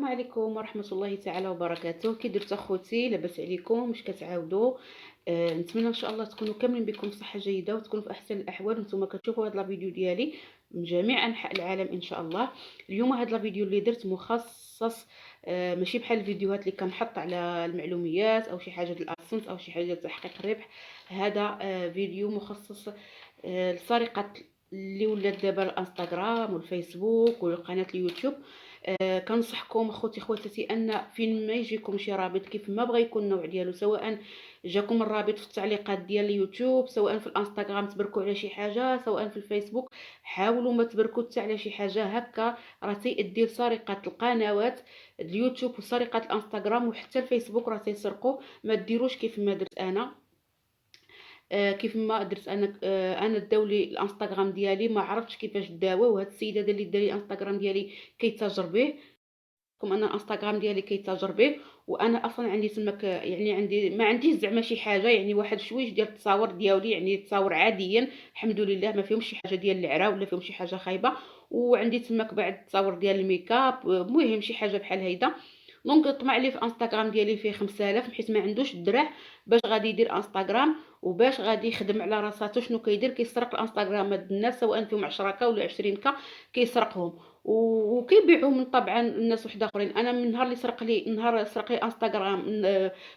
السلام عليكم ورحمة الله تعالى وبركاته. كي درت اخوتي؟ لاباس عليكم؟ واش كتعاودوا؟ نتمنى ان شاء الله تكونوا كاملين بكم بصحه جيده وتكونوا في احسن الاحوال. وانتم كتشوفوا هذا الفيديو ديالي من جميع انحاء العالم ان شاء الله. اليوم هذا الفيديو اللي درت مخصص، ماشي بحال الفيديوهات اللي كنحط على المعلوميات او شي حاجه ديال الاسنس او شي حاجه ديال تحقيق الربح. هذا فيديو مخصص لسرقه اللي ولات دابا الانستغرام والفيسبوك وقناه اليوتيوب. كنصحكم اخوتي خواتاتي ان فين ما يجيكم شي رابط كيف ما بغى يكون النوع ديالو، سواء جاكم الرابط في التعليقات ديال اليوتيوب، سواء في الانستغرام تبركوا على شي حاجه، سواء في الفيسبوك، حاولوا ما تبركوا حتى على شي حاجه هكا، راه تيؤدي لسرقه القنوات اليوتيوب وسرقه الانستغرام وحتى الفيسبوك راه تيسرقوا. ما ديروش كيف ما درت انا. كيف ما درت انا. انا داولي الانستغرام ديالي ما عرفتش كيفاش داوه، وهاد السيده اللي داري الانستغرام ديالي كيتاجر به. كم انا الانستغرام ديالي كيتاجر به، وانا اصلا عندي تماك، يعني عندي ما عنديش زعما شي حاجه، يعني واحد شويش ديال التصاور ديالي، يعني تصاور عاديا الحمد لله، ما فيهمش شي حاجه ديال العرا ولا فيهم شي حاجه خايبه. وعندي تماك بعض التصاور ديال الميكاب، المهم شي حاجه بحال هيدا. دونك طمع لي في انستغرام ديالي فيه 5000، حيت ما عندوش الدرع باش غادي يدير انستغرام وباش غادي يخدم على راساتو. شنو كيدير؟ كيسرق الانستغرامات د الناس، سواء فيهم 10 ولا 20 كيسرقهم وكيبيعوهم طبعا الناس واحد اخرين. انا من نهار اللي سرق لي، نهار سرق لي انستغرام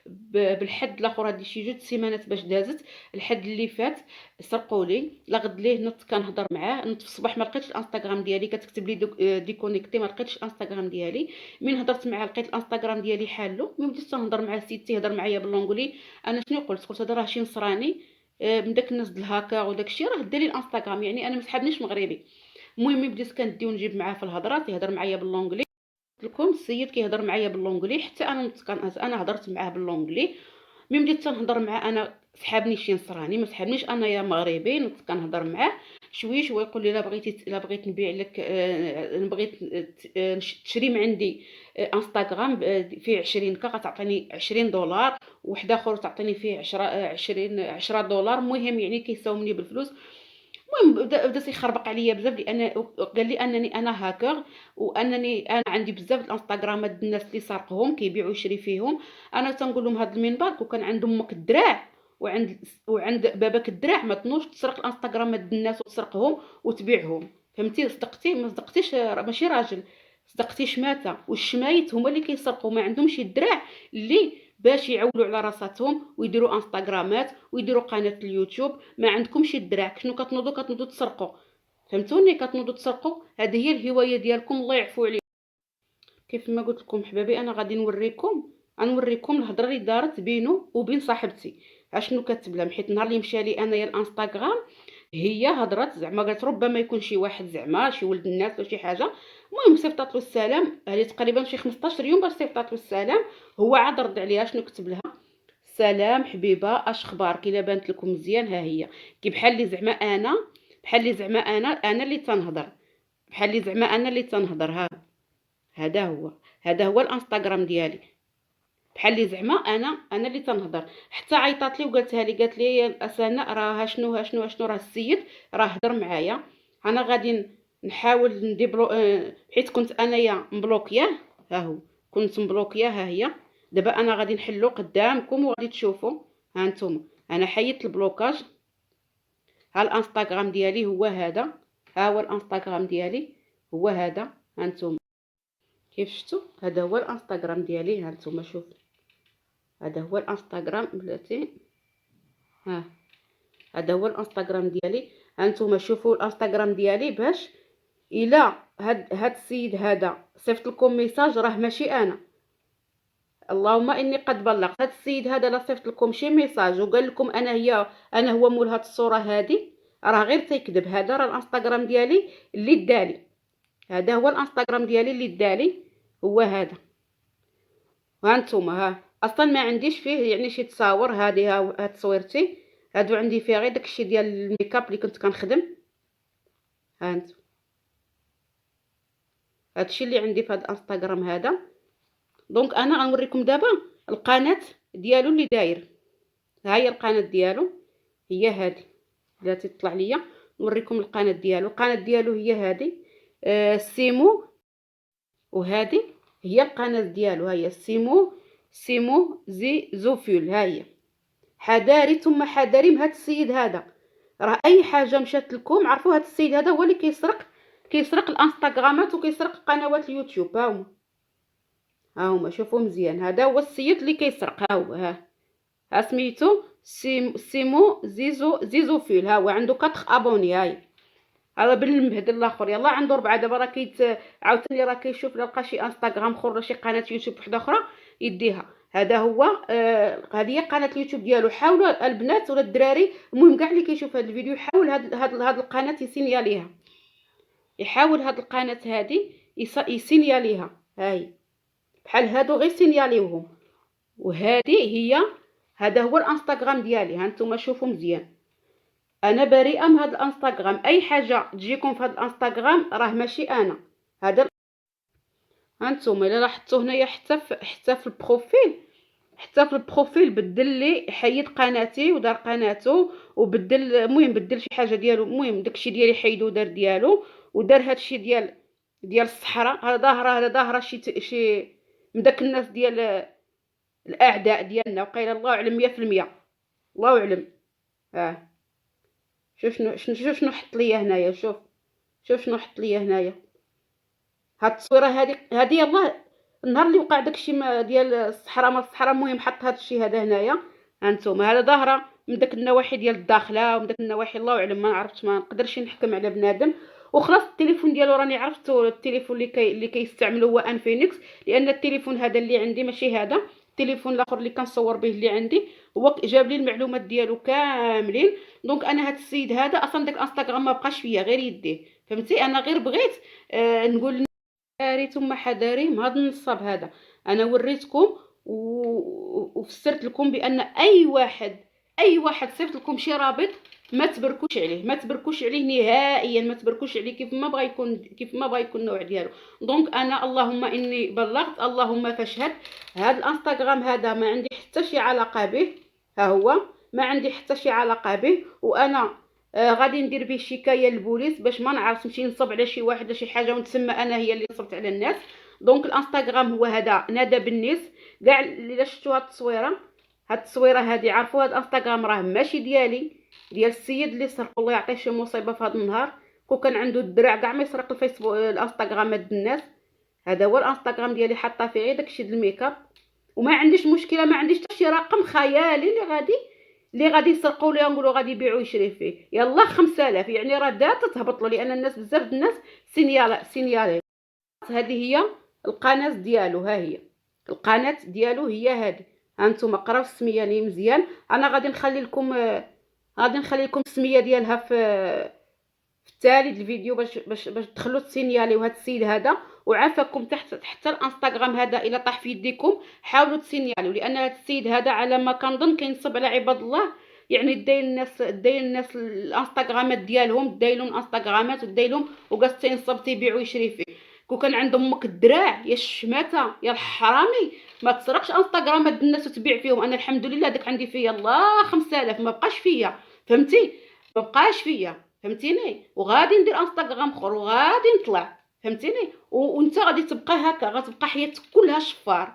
بالحد الاخر، هذه شي 2 سيمانات باش دازت، الحد اللي فات سرقوا لي. لغد ليه نط كنهضر معاه، نط في الصباح ما لقيتش الانستغرام ديالي، كتكتب لي ديكونيكتي، ما لقيتش الانستغرام ديالي. من هضرت معاه لقيت الانستغرام ديالي حالو. من بديت تنهضر مع السيد تيهضر معايا باللونجلي. انا شنو قلت هذا راه شي نصراني من داك الناس د الهاكر وداك الشيء، راه دالي الانستغرام، يعني انا ما سحبنيش مغربي. المهم بديت كندي ونجيب معاه في الهضره، تيهضر معايا باللونجلي. قلت لكم السيد كيهضر معايا باللونجلي، حتى انا هضرت معاه باللونجلي. ملي بديت تنهضر معاه انا سحابني شي نصراني، ما سحبنيش انا يا مغربي. نط كنهضر معاه شويش، هو يقول لي لا بغيت نبيع لك، بغيت تشري من عندي انستغرام فيه 20 غتعطيني 20 دولار، وواحد اخر تعطيني فيه 10 دولار. المهم يعني كيساومني بالفلوس. المهم بدا تيخربق عليا بزاف، لان قال لي انني انا هاكر، وانني انا عندي بزاف الانستغرامات د الناس اللي سارقهم كيبيعوا يشري فيهم. انا تنقول لهم هذا المنبر كون كان عند امك الدراع وعند باباك الدراع، ما تنوش تسرق الانستغرامات د الناس وتسرقهم وتبيعهم. فهمتي؟ صدقتي ما صدقتيش ماشي راجل، صدقتي شماته. والشمايت هما اللي كيسرقوا، ما عندهمش الدراع اللي باش يعولوا على راساتهم ويديروا انستغرامات ويديروا قناه اليوتيوب. ما عندكمش الدراع، شنو كتنوضوا تسرقوا؟ فهمتوني؟ كتنوضوا تسرقوا. هذه هي الهوايه ديالكم، الله يعفو عليكم. كيف ما قلت لكم حبابي، انا غادي نوريكم الهضره اللي دارت بينه وبين صاحبتي. اشنو كتب لها؟ حيت نهار اللي مشى لي انايا الانستغرام، هي هضرت زعما قالت ربما يكون شي واحد زعما شي ولد الناس ولا شي حاجه. المهم صيفطات له السلام، هذه تقريبا شي 15 يوم باش صيفطات له السلام. هو عاد رد عليها، شنو كتب لها؟ سلام حبيبه، اش خبارك؟ الا بانت لكم مزيان ها هي. كي بحال لي زعما انا اللي تنهضر، بحال لي زعما انا اللي تنهضر. هذا هو الانستغرام ديالي، بحال لي زعما انا اللي تنهضر. حتى عيطات لي وقالتها لي، قالت لي يا اسانا راه شنو راه السيد راه هضر معايا. انا غادي نحاول نديبلو، حيت كنت انايا مبلوكياه. ها هو كنت مبلوكياه، ها هي. دابا انا غادي نحلو قدامكم وغادي تشوفوا. ها نتوما، انا حيدت البلوكاج. ها الانستغرام ديالي هو هذا، ها هو الانستغرام ديالي هو هذا. ها نتوما كيف شفتوا، هذا هو الانستغرام ديالي. ها نتوما شوفوا، هذا هو الانستغرام بلاتي. ها هذا هو الانستغرام ديالي. ها نتوما شوفوا الانستغرام ديالي. باش الا هاد السيد هذا صيفط لكم ميساج، راه ماشي انا، اللهم اني قد بلغت. هاد السيد هذا لا صيفط لكم شي ميساج وقال لكم انا هو مول هاد الصوره هذه، راه غير تيكذب. هذا راه الانستغرام ديالي اللي دالي، هذا هو الانستغرام ديالي اللي دالي هو هذا. ها نتوما، ها اصلا ما عنديش فيه يعني شي تصاور. هذه ها تصويرتي، هادو عندي فيه غير داكشي ديال الميكاب اللي كنت كنخدم. ها انت، هادشي اللي عندي في هذا الانستغرام هذا. دونك انا غنوريكم دابا القناه ديالو اللي داير. ها هي القناه ديالو، هي هذه اللي تطلع ليا. نوريكم القناه ديالو. القناه ديالو هي هذه، السيمو. وهذه هي القناه ديالو، ها هي سيمو زي زوفيل، ها هي. حذاري ثم حذاري من هذا السيد هذا. راه اي حاجه مشات لكم عرفوا هذا السيد هذا هو اللي كيسرق الانستغرامات وكيسرق قنوات اليوتيوب. ها هما شوفوا مزيان، هذا هو السيد اللي كيسرق. ها هو، ها سميتو سيمو زيزوفيل. ها هو عنده 4 ابوني. هاي هذا بالمبهدل الاخر، يلا عنده 4 دابا. راه عاوتاني راه كيشوف لقى شي انستغرام اخر ولا شي قناه يوتيوب وحده اخرى يديها. هذا هو هذه هي قناه اليوتيوب ديالو. حاولوا البنات ولا الدراري، المهم كاع اللي كيشوف هذا الفيديو يحاول هاد القناه يسينياليها، يحاول هاد القناه هذه يسينياليها. هاي بحال هادو غير سينياليوهم. وهذه هي، هذا هو الانستغرام ديالي. ها نتوما شوفوا مزيان، انا بريئه من هذا الانستغرام. اي حاجه تجيكم في هذا الانستغرام راه ماشي انا. هذا هانتوما الا لاحظتوا هنايا حتى في البروفيل، بدل لي، حيد قناتي ودار قناته وبدل. المهم بدل شي حاجه ديالو، المهم داكشي ديالي حيدو ودار ديالو، ودار هادشي ديال الصحراء. هذا ظاهره شي من داك الناس ديال الاعداء ديالنا، وقيل الله اعلم 100%. الله اعلم. شوف شنو حط ليا هنايا. شوف شنو حط ليا هنايا. هاد التصويره هذه يلاه النهار اللي وقع داكشي ديال الصحراء، ما الصحراء، المهم حط هاد الشيء هذا هنايا. هانتوما هذا ظاهره من داك النواحي ديال الداخله ومن داك النواحي، الله اعلم، ما عرفتش، ما نقدرش نحكم على بنادم. وخلاص التليفون ديالو راني عرفتو، التليفون اللي كيستعملو هو انفينكس، لان التليفون هذا اللي عندي ماشي هذا التليفون الاخر اللي كنصور به اللي عندي، هو جاب لي المعلومات ديالو كاملين. دونك انا هاد السيد هذا اصلا داك انستغرام ما بقاش فيا غير يديه، فهمتي؟ انا غير بغيت نقول حذاري ثم حذاري من هذا النصاب هذا. انا وريتكم وفسرت لكم بان اي واحد صيفط لكم شي رابط ما تبركوش عليه، نهائيا، ما تبركوش عليه كيف ما بغى يكون النوع ديالو. دونك انا اللهم اني بلغت، اللهم فاشهد. هذا الانستغرام هذا ما عندي حتى شي علاقه به. ها هو ما عندي حتى شي علاقه به، وانا غادي ندير به شكايه للبوليس باش ما نعرفش نمشي نصب على شي واحد ولا شي حاجه ونتسمى انا هي اللي نصبت على الناس. دونك الانستغرام هو هذا نادى بالناس. كاع اللي شفتوا هاد التصويره هذه عرفوا هاد الانستغرام راه ماشي ديالي، ديال السيد اللي سرق. الله يعطيه شي مصيبه في هذا النهار، كون كان عنده الدراع كاع ما يسرق الفيسبوك الانستغرامات د الناس. هذا هو الانستغرام ديالي، حاطه فيه غير داكشي د الميكاب. وما عنديش مشكله، ما عنديش حتى شي رقم خيالي اللي غادي يسرقوا ليه نقولوا غادي يبيعوا يشري فيه. يلا 5000 يعني راه دات تهبط له، لان الناس بزاف الناس سينيالي. هذه هي القناه ديالو. ها هي القناه ديالو هي هذه. هانتوما قراو السميه لي مزيان. انا غادي نخلي لكم السميه ديالها في التالي الفيديو باش تدخلوا تسينياليو هذا السيد هذا. وعافاكم حتى الانستغرام هذا الا طاح في يديكم حاولوا تسينياليو، لان هذا السيد هذا على ما كنظن كينصب على عباد الله. يعني داير الناس الانستغرامات ديالهم، دايلهم الانستغرامات ودايلهم وقاص تينصب تيبيع ويشري فيه. كون كان عند امك الدراع يا الشماته يا الحرامي ما تسرقش انستغرامات الناس وتبيع فيهم. انا الحمد لله داك عندي فيا الله 5000 ما بقاش فيا، فهمتي؟ ما بقاش فيا، فهمتيني؟ وغادي ندير انستغرام اخر وغادي نطلع، فهمتيني؟ وانت غادي تبقى هكا، غتبقى حياتك كلها شفار،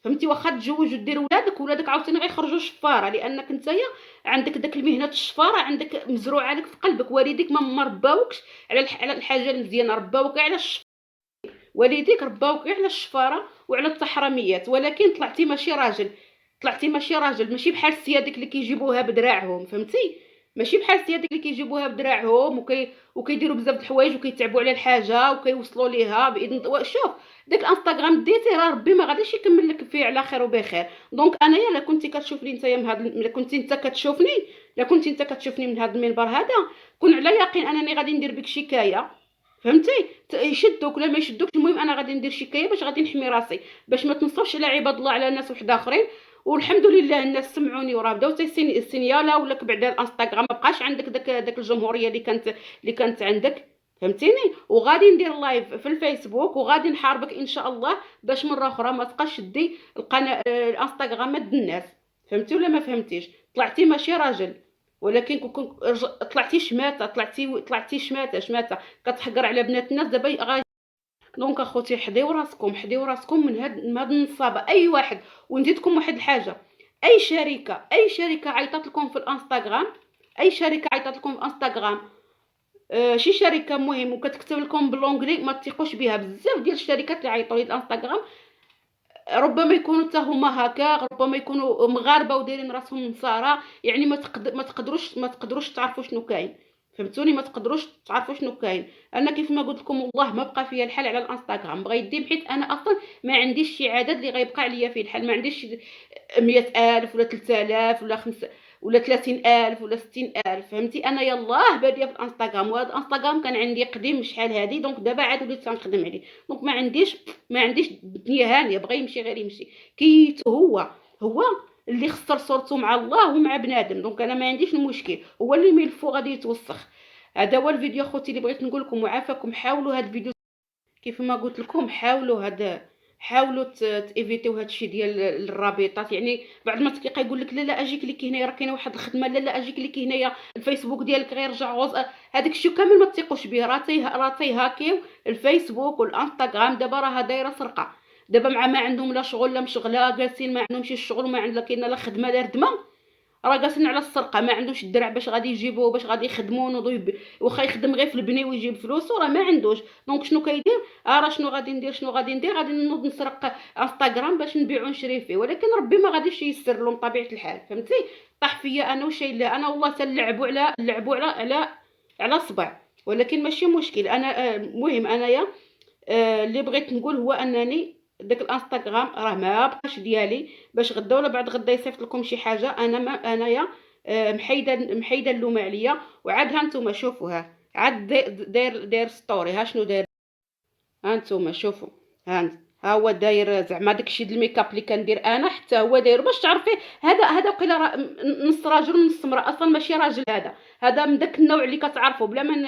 فهمتي؟ واخا تزوج ودير ولادك عاوتاني غيخرجوا شفاره، لانك نتايا عندك داك المهنه الشفاره عندك مزروعه لك في قلبك. والديك ما رباوكش على الحاجه المزيانه، رباوك على والديك رباوك على الشفاره وعلى التحرميات. ولكن طلعتي ماشي راجل، ماشي بحال سيادك اللي كيجيبوها بدراعهم، فهمتي؟ ماشي بحال سيادك اللي كيجيبوها بدراعهم وكيديروا بزاف د الحوايج وكيتعبوا على الحاجه وكيوصلوا ليها باذن. شوف داك الانستغرام ديتي راه ربي ما غاديش يكمل لك فيه على خير وبخير. دونك انايا الا كنتي كتشوفني نتايا من هذا، الا كنتي انت كتشوفني من هذا المنبر هذا، كون على يقين انني غادي ندير بك شكايه، فهمتي؟ يشدوك ولا ما يشدوكش، المهم انا غادي ندير شكايه باش غادي نحمي راسي، باش ما تنصبش على عباد الله على ناس وحده اخرين. والحمد لله الناس سمعوني وراه بداو السينياله ولك بعدا الانستغرام ما بقاش عندك داك الجمهوريه اللي كانت عندك، فهمتيني؟ وغادي ندير لايف في الفيسبوك وغادي نحاربك ان شاء الله باش مره اخرى ما تبقاش دي القناه الانستغرامات د الناس، فهمتي ولا ما فهمتيش؟ طلعتي ماشي راجل، ولكن كون طلعتي شماته، طلعتي شماته كتحقر على بنات الناس. دابا دونك اخوتي حديو راسكم، حديو راسكم من هاد النصابه. اي واحد، ونزيدكم واحد الحاجه، اي شركه عيطت لكم في الانستغرام، اي شركه عيطت لكم في الانستغرام، شي شركه مهم وكتكتب لكم بالونجلي، ما تثقوش بها. بزاف ديال الشركات اللي عيطوا لي الانستغرام ربما يكونوا حتى هما هكا، ربما يكونوا مغاربه ودايرين راسهم نصارى، يعني ما تقدروش تعرفوا شنو كاين. فهمتوني؟ ما تقدروش تعرفوا شنو كاين. انا كيف ما قلت لكم والله ما بقى فيا الحال على الانستغرام، بغا يدي، بحيث انا اصلا ما عنديش شي عدد اللي غيبقى عليا فيه الحال. ما عنديش 100,000 ولا 3000 ولا 5 ولا 30,000 ولا 60,000. فهمتي؟ انا يلاه باديه في الانستغرام، وهذا الانستغرام كان عندي قديم شحال هادي، دونك دابا عاد وليت تنخدم عليه. دونك ما عنديش الدنيا هانيه، بغا يمشي غير يمشي. كيتو هو اللي خسر صورته مع الله ومع بنادم. دونك انا ما عنديش المشكل، هو اللي ملفو غادي يتوسخ. هذا هو الفيديو اخوتي اللي بغيت نقول لكم. وعافاكم، حاولوا هذا الفيديو كيف ما قلت لكم، حاولوا تيفيتيو هذا الشيء ديال الرابطات. يعني بعد ما تلقى يقول لك لا لا اجيك لك هنايا، راه كاينه واحد الخدمه، لا لا اجيك لك هنايا الفيسبوك ديالك غيرجع غوز. هذاك الشيء كامل ما تثقوش به، راه تيهاكيو الفيسبوك والانستغرام. دابا راها دايره سرقه. دابا مع ما عندهم لا شغل لا مشغله، جالسين ما عندهمش الشغل وما عندها كاينه لا خدمه لا ردمه، راه جالسين على السرقه. ما عندوش الدرع باش غادي يجيبوه، باش غادي يخدموا، واخا يخدم غير في البني ويجيب فلوس، راه ما عندوش. دونك شنو كيدير؟ راه شنو غادي ندير، غادي نوض نسرق انستغرام باش نبيعو نشري فيه. ولكن ربي ما غاديش ييسر لهم طبيعه الحال. فهمتي؟ طاح فيا انا وشي لا، انا والله تنلعبوا على صبع. ولكن ماشي مشكل. انا المهم انايا اللي بغيت نقول هو انني داك الانستغرام راه ما بقاش ديالي، باش غدا ولا بعد غدا يصيفط لكم شي حاجه. انا ما انايا محيده اللومه عليا. وعاد ها نتوما شوفوا، ها عاد داير ستوري، ها شنو داير، ها نتوما شوفوا، ها هو داير زعما داكشي د الميكاب اللي كندير انا، حتى هو داير باش تعرفي. هذا وقيلا نص راجل ونص امراه، اصلا ماشي راجل. هذا من داك النوع اللي كتعرفوا بلا من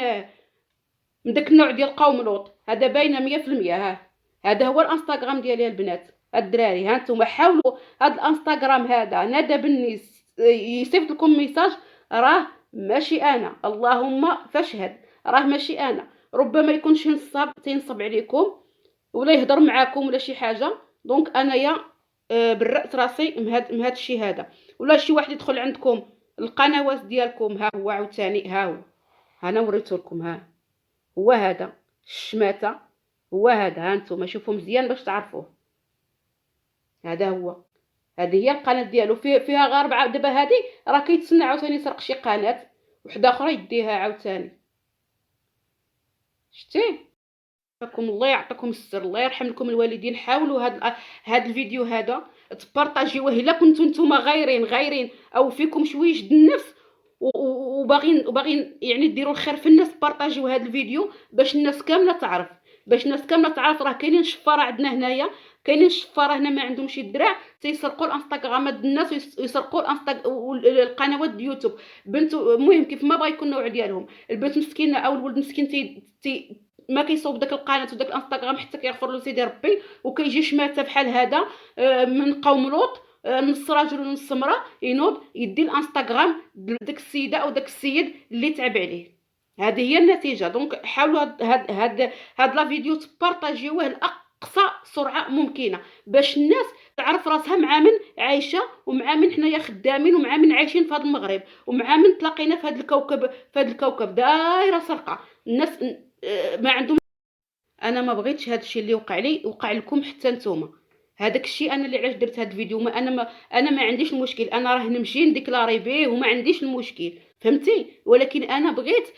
داك النوع ديال قوم لوط. هذا باينه 100%. هذا هو الانستغرام ديالي البنات الدراري. ها نتوما حاولوا هذا الانستغرام هذا نادى بالنيس يصيفط لكم ميساج، راه ماشي انا، اللهم فاشهد، راه ماشي انا. ربما يكون شي نصاب تينصب عليكم ولا يهضر معاكم ولا شي حاجه. دونك انايا برأت راسي من هاد الشيء هذا. ولا شي واحد يدخل عندكم القنوات ديالكم، ها هو عاوتاني، ها هو، انا وريته لكم، هو هذا الشماته، هو هذا. ها نتوما شوفوا مزيان باش تعرفوه. هذا هو، هذه هي القناه ديالو. فيها غير 4. دابا هذه راه كيتسنى عاوتاني يسرق شي قناه وحده اخرى يديها عاوتاني. شتي؟ فكم الله يعطيكم السر، الله يرحم لكم الوالدين. حاولوا هذا الفيديو هذا تبارطاجيوه الا كنتو نتوما غايرين او فيكم شويه د النفس وباغين يعني ديروا الخير في الناس. بارطاجيو هذا الفيديو باش الناس كامله تعرف، راه كاينين شفاره عندنا هنايا، كاينين شفاره هنا ما عندهمش الدراع تيسرقوا الانستغرامات د الناس ويسرقوا القنوات ديال يوتيوب. بنت المهم كيف ما بغا يكون النوع ديالهم، البنت مسكينه او الولد مسكين تي ما كيصوب داك القناه وداك الانستغرام حتى كيغفر له سيدي ربي، وكيجي شماته بحال هذا من قوم لوط، نص راجل ونص امراه، ينوض يدي الانستغرام داك السيده او داك السيد اللي تعب عليه. هذه هي النتيجه. دونك حاولوا هاد لا فيديو تبارطاجيوه لاقصى سرعه ممكنه باش الناس تعرف راسها مع من عايشه، ومع من حنايا خدامين، ومع من عايشين في هذا المغرب، ومع من تلاقينا في هذا الكوكب دايره سرقه. الناس ما عندهم. انا ما بغيتش هذا الشيء اللي وقع لي وقع لكم حتى نتوما. هذاك الشيء انا اللي علاش درت هذا الفيديو. انا ما عنديش المشكل، انا راه نمشي نديكلاري به وما عنديش المشكل. فهمتي؟ ولكن انا بغيت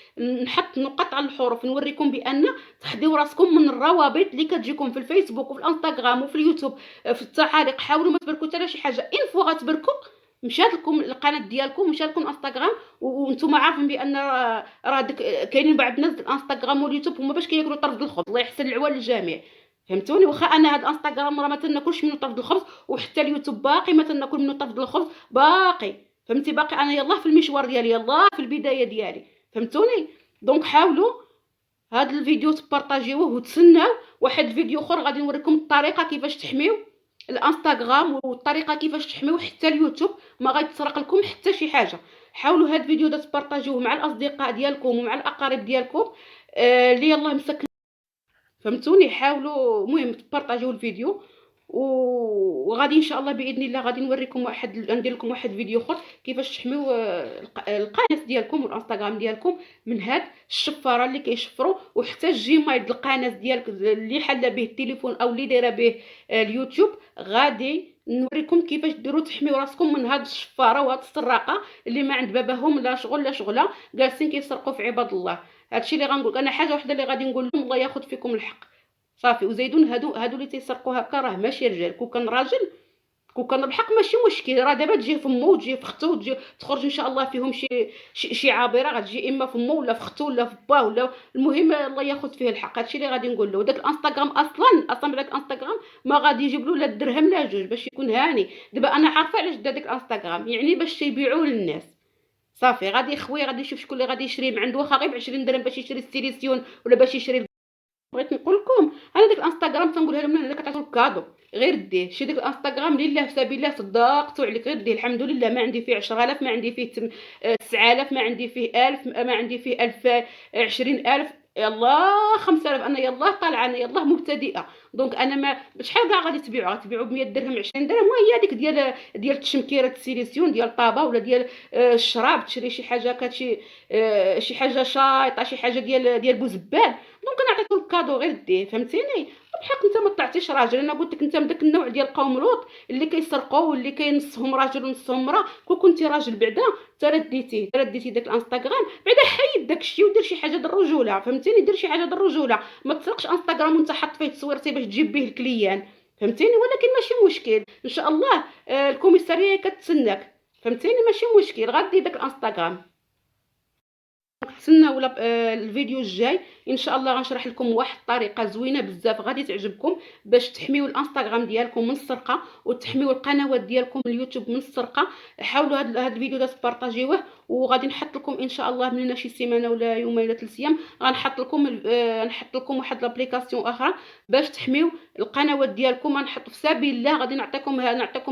نحط نقط على الحروف، نوريكم بان تحديو راسكم من الروابط اللي كتجيكم في الفيسبوك وفي الانستغرام وفي اليوتيوب في التعاليق. حاولوا ما تبركوا حتى شي حاجه. انفو غتبركوا مشات لكم القناه ديالكم، مشات لكم انستغرام، وانتم عارفين بان راه كاينين بعض الناس الانستغرام واليوتيوب هما باش كياكلوا طرف الخبز. الله يحسن العوان للجميع. فهمتوني؟ واخا انا هاد الانستغرام راه ما تناكلش منه طرف الخبز، وحتى اليوتيوب باقي ما تناكل منه طرف الخبز باقي. فهمتي؟ باقي انا يلاه في المشوار ديالي، يلاه في البدايه ديالي. فهمتوني؟ دونك حاولوا هاد الفيديو تبارطاجيوه وتسناو واحد الفيديو اخر غادي نوريكم الطريقه كيفاش تحميو الانستغرام، والطريقه كيفاش تحميو حتى اليوتيوب ما غيتسرق لكم حتى شي حاجه. حاولوا هاد الفيديو ده تبارطاجيوه مع الاصدقاء ديالكم ومع الاقارب ديالكم اللي يلاه مسكن. فهمتوني. حاولوا المهم تبارطاجيو الفيديو، وغادي ان شاء الله باذن الله غادي نوريكم ندير لكم واحد فيديو اخر كيفاش تحميو القناه ديالكم والانستغرام ديالكم من هاد الشفاره اللي كيشفروا، وحتى الجيميل القناه ديالك اللي حل به التليفون او اللي دايره به اليوتيوب. غادي نوريكم كيفاش ديروا تحميو راسكم من هاد الشفاره وهاد السراقه اللي ما عند باباهم لا شغل لا شغله، جالسين كيسرقوا في عباد الله. هادشي اللي غنقول انا. حاجه وحده اللي غادي نقول لهم، الله ياخذ فيكم الحق صافي. وزيدون هادو اللي تيسرقوا هكا راه ماشي رجال. كون كان راجل، كون كان بالحق ماشي مشكل، راه دابا تجي في امو وتجي في اختو وتجي تخرج ان شاء الله فيهم شي عابره، غتجي اما في امو ولا في اختو ولا في باه ولا. المهم الله ياخذ فيه الحق. هادشي اللي غادي نقول له. داك الانستغرام اصلا داك الانستغرام ما غادي يجيب له لا درهم لا جوج باش يكون هاني. دابا انا عارفه علاش دا داك الانستغرام، يعني باش يبيعوه للناس صافي. غادي خويا غادي يشوف شكون اللي غادي يشري من عنده، واخا غير ب 20 درهم باش يشري السيليسيون ولا باش يشري. بغيت نقول لكم انا داك الانستغرام تنقولها لهم انا، كتعطيو الكادو غير ديه شي ديك الانستغرام لله في سبيل الله صدقتو عليك غير ديه. الحمد لله ما عندي فيه 10,000، ما عندي فيه 9,000، ما عندي فيه 1000، ما عندي فيه 1000 20,000. يلاه 5000 انا يلاه طالعه، انا يلاه مبتدئه. دونك انا ما شحال كاع غادي تبيعوها؟ تبيعوا ب 100 درهم 20 درهم، وهي هذيك ديال التشمكيره السيليسيون ديال طابا ولا ديال الشراب. تشري شي حاجه كتشي شي حاجه شايطه، شي حاجه ديال بوزبال. دونك انا عطيتو الكادو غير ديه فهمتيني. بحق انت ما طلعتيش راجل. انا قلت لك انت من داك النوع ديال قوم لوط اللي كيسرقوا واللي كينصهم راجل ونصهم مراه. كون كنتي راجل بعدا ترديتي داك الانستغرام بعدا، حيد داك الشيء ودير شي حاجه د الرجوله فهمتيني. دير شي حاجه د الرجوله، ما تسرقش انستغرام وانت حاط فيه تصويرتي باش تجيب به الكليان فهمتيني. ولكن ماشي مشكل ان شاء الله الكوميساريه كتسناك فهمتيني. ماشي مشكل غادي داك الانستغرام. تسناو الفيديو الجاي ان شاء الله غنشرح لكم واحد الطريقه زوينه بزاف غادي تعجبكم باش تحميو الانستغرام ديالكم من السرقه وتحميو القنوات ديالكم من اليوتيوب من السرقه. حاولوا هذا الفيديو ده تبارطاجيوه، وغادي نحط لكم ان شاء الله من شي سيمانه ولا يومين ولا 3 ايام غنحط لكم نحط لكم واحد لابليكاسيون اخرى باش تحميو القنوات ديالكم. غنحط في سبيل الله غادي نعطيكم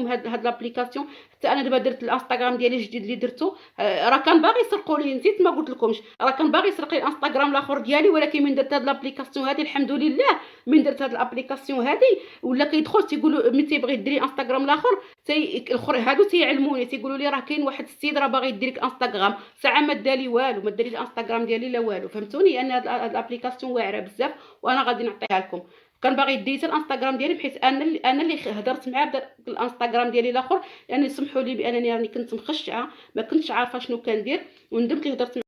هاد لابليكاسيون. حتى انا دابا درت الانستغرام ديالي الجديد اللي درتو، راه كان باغي يسرقوا لي، نسيت ما قلت لكمش، راه كان باغي يسرق لي الانستغرام الاخر ديالي. ولكن من درت هاد لابليكاسيون هادي الحمد لله، من درت هاد لابليكاسيون هادي ولا كيدخل تيقولوا ملي تيبغي ديري انستغرام الاخر الاخر هادو تيعلموني تيقولوا لي راه كاين واحد السيد راه باغي يدير لك انستغرام. ساعه ما دالي والو، ما داري الانستغرام ديالي لا والو فهمتوني. انا هاد لابليكاسيون واعره بزاف وانا غادي نعطيها لكم. كان باغي يدي حتى الانستغرام ديالي بحيث انا اللي هضرت معاه بدا الانستغرام ديالي الاخر. يعني سمحوا لي بانني راني كنت مخشعه ما كنتش عارفه شنو كندير، وندمت لي هضرت.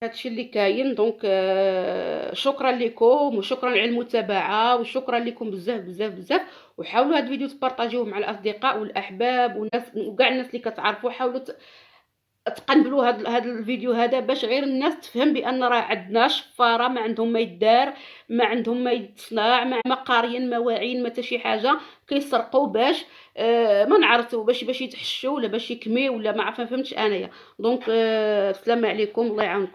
هادشي اللي كاين. دونك شكرا لكم وشكرا على المتابعه وشكرا لكم بزاف بزاف بزاف. وحاولوا هاد الفيديو تبارطاجيوه مع الاصدقاء والاحباب والناس وكاع الناس اللي كتعرفوا. حاولوا تقنبلوا هاد الفيديو هذا باش غير الناس تفهم بان راه عندنا شفاره ما عندهم ما يدار، ما عندهم ما يتصنع، ما قاريين ما واعيين ما حتى شي حاجه. كيسرقوا باش ما نعرفتوا باش يتحشوا ولا باش يكميو ولا ما عارفه فهمتش انايا. دونك السلام عليكم الله يعاونكم.